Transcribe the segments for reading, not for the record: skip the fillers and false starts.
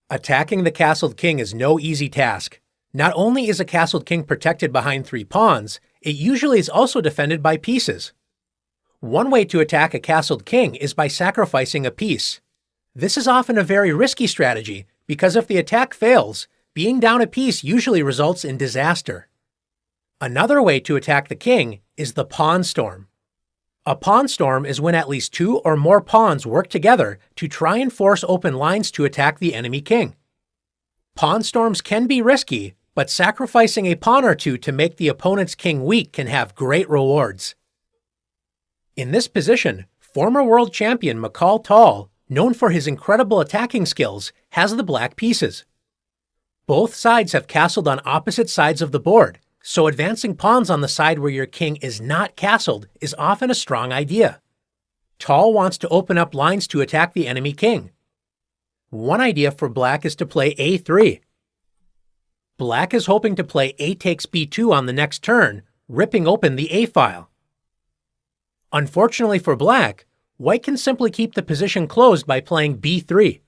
Attacking the castled king is no easy task. Not only is a castled king protected behind 3 pawns, it usually is also defended by pieces. One way to attack a castled king is by sacrificing a piece. This is often a very risky strategy because if the attack fails, being down a piece usually results in disaster. Another way to attack the king is the pawn storm. A pawn storm is when at least 2 or more pawns work together to try and force open lines to attack the enemy king. Pawn storms can be risky, but sacrificing a pawn or 2 to make the opponent's king weak can have great rewards. In this position, former world champion Michal Tal, known for his incredible attacking skills, has the black pieces. Both sides have castled on opposite sides of the board, so advancing pawns on the side where your king is not castled is often a strong idea. Tal wants to open up lines to attack the enemy king. One idea for black is to play a3. Black is hoping to play a takes b2 on the next turn, ripping open the a file. Unfortunately for black, white can simply keep the position closed by playing b3.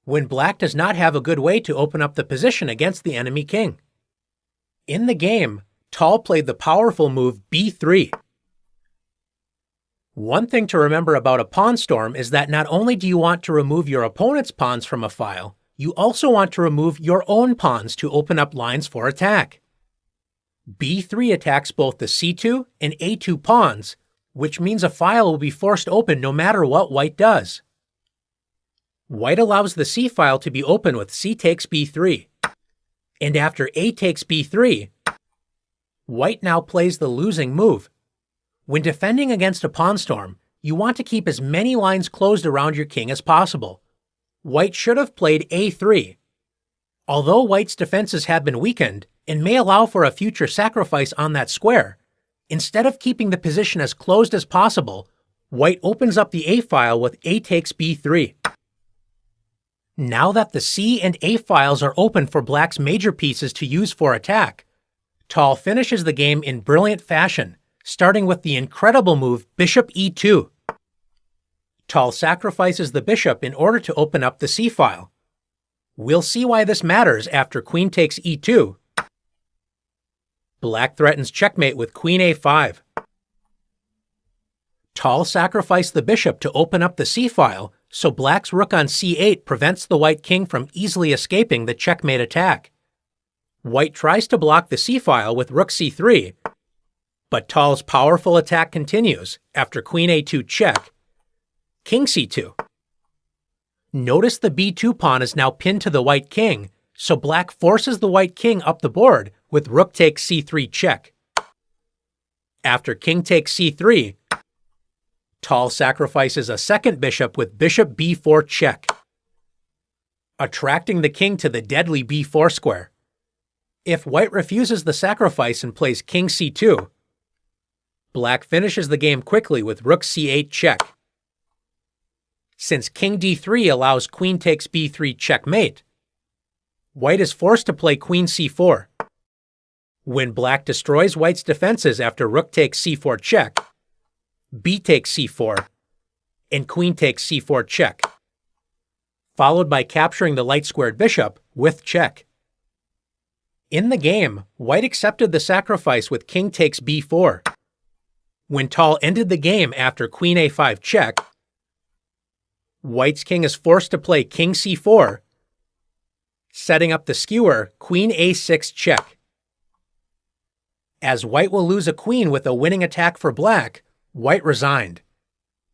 When black does not have a good way to open up the position against the enemy king. In the game, Tal played the powerful move b3. One thing to remember about a pawn storm is that not only do you want to remove your opponent's pawns from a file, you also want to remove your own pawns to open up lines for attack. b3 attacks both the c2 and a2 pawns, which means a file will be forced open no matter what white does. White allows the c file to be open with c takes b3. And after a takes b3, white now plays the losing move. When defending against a pawn storm, you want to keep as many lines closed around your king as possible. White should have played a3. Although white's defenses have been weakened and may allow for a future sacrifice on that square, instead of keeping the position as closed as possible, white opens up the a file with a takes b3. Now that the c and a files are open for black's major pieces to use for attack, Tal finishes the game in brilliant fashion, starting with the incredible move bishop e2. Tal sacrifices the bishop in order to open up the c file. We'll see why this matters after queen takes e2. Black threatens checkmate with queen a5. Tal sacrificed the bishop to open up the c file, so black's rook on c8 prevents the white king from easily escaping the checkmate attack. White tries to block the c file with rook c3, but Tal's powerful attack continues after queen a2 check, king c2. Notice the b2 pawn is now pinned to the white king, so black forces the white king up the board with rook takes c3 check. After king takes c3, Tal sacrifices a second bishop with bishop b4 check, attracting the king to the deadly b4 square. If white refuses the sacrifice and plays king c2, black finishes the game quickly with rook c8 check. Since king d3 allows queen takes b3 checkmate, white is forced to play queen c4. When black destroys white's defenses after rook takes c4 check, b takes c4, and queen takes c4 check, followed by capturing the light-squared bishop with check. In the game, white accepted the sacrifice with king takes b4. When Tal ended the game after queen a5 check, white's king is forced to play king c4, setting up the skewer queen a6 check. As white will lose a queen with a winning attack for black, white resigned.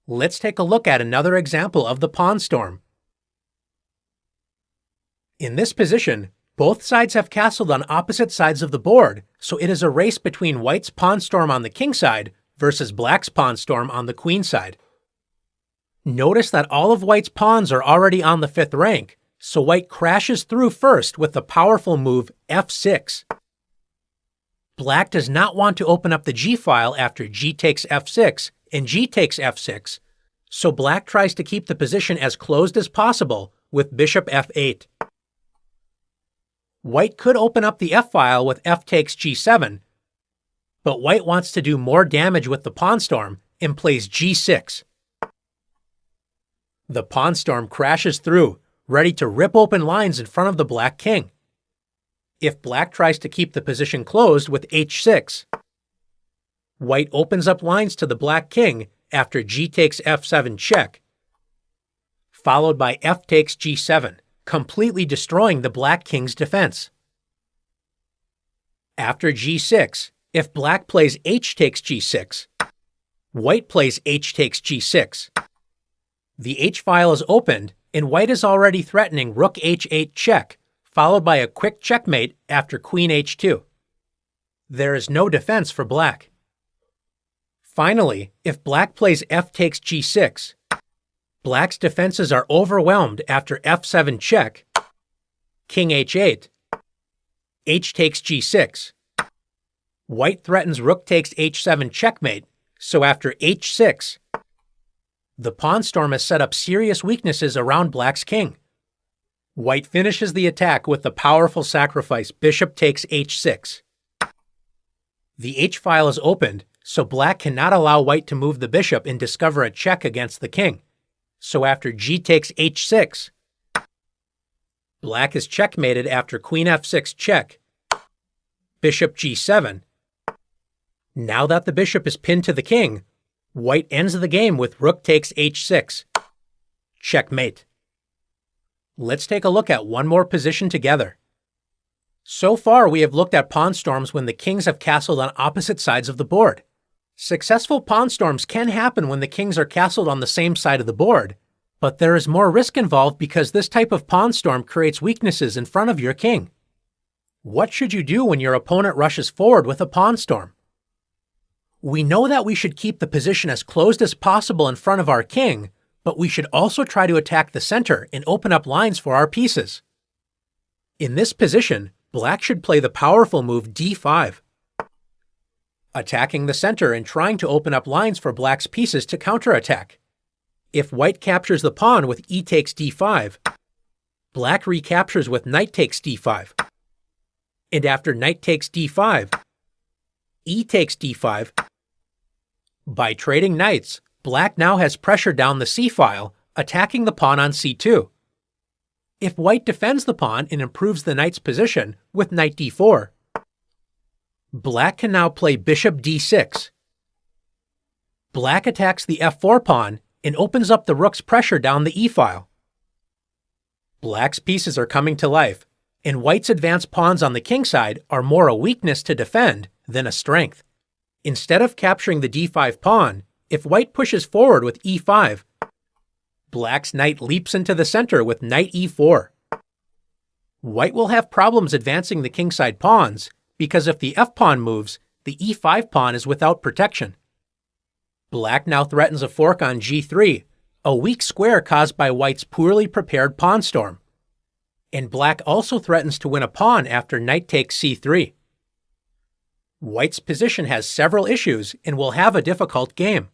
Let's take a look at another example of the pawn storm. In this position, both sides have castled on opposite sides of the board, so it is a race between white's pawn storm on the king side versus black's pawn storm on the queen side. Notice that all of white's pawns are already on the 5th rank, so white crashes through first with the powerful move f6. Black does not want to open up the g file after g takes f6 and g takes f6, so black tries to keep the position as closed as possible with bishop f8. White could open up the f file with f takes g7, but white wants to do more damage with the pawn storm and plays g6. The pawn storm crashes through, ready to rip open lines in front of the black king. If black tries to keep the position closed with h6, white opens up lines to the black king after g takes f7 check, followed by f takes g7, completely destroying the black king's defense. After g6, if black plays h takes g6, white plays h takes g6. The h-file is opened, and white is already threatening rook h8 check, followed by a quick checkmate after queen h2. There is no defense for black. Finally, if black plays f takes g6, black's defenses are overwhelmed after f7 check, king h8, h takes g6. White threatens rook takes h7 checkmate, so after h6, the pawn storm has set up serious weaknesses around black's king. White finishes the attack with the powerful sacrifice bishop takes h6. The h-file is opened, so black cannot allow white to move the bishop and discover a check against the king. So after g takes h6, black is checkmated after queen f6 check, bishop g7. Now that the bishop is pinned to the king, white ends the game with rook takes h6. Checkmate. Let's take a look at one more position together. So far, we have looked at pawn storms when the kings have castled on opposite sides of the board. Successful pawn storms can happen when the kings are castled on the same side of the board, but there is more risk involved because this type of pawn storm creates weaknesses in front of your king. What should you do when your opponent rushes forward with a pawn storm? We know that we should keep the position as closed as possible in front of our king, but we should also try to attack the center and open up lines for our pieces. In this position, black should play the powerful move d5, attacking the center and trying to open up lines for black's pieces to counterattack. If white captures the pawn with e takes d5, black recaptures with knight takes d5. And after knight takes d5, e takes d5. By trading knights, black now has pressure down the c-file, attacking the pawn on c2. If white defends the pawn and improves the knight's position with knight d4, black can now play bishop d6. Black attacks the f4 pawn and opens up the rook's pressure down the e-file. Black's pieces are coming to life, and white's advanced pawns on the king side are more a weakness to defend than a strength. Instead of capturing the d5 pawn, if white pushes forward with e5, black's knight leaps into the center with knight e4. White will have problems advancing the kingside pawns because if the f-pawn moves, the e5 pawn is without protection. Black now threatens a fork on g3, a weak square caused by white's poorly prepared pawn storm. And black also threatens to win a pawn after knight takes c3. White's position has several issues and will have a difficult game.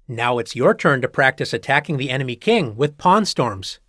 Now it's your turn to practice attacking the enemy king with pawn storms.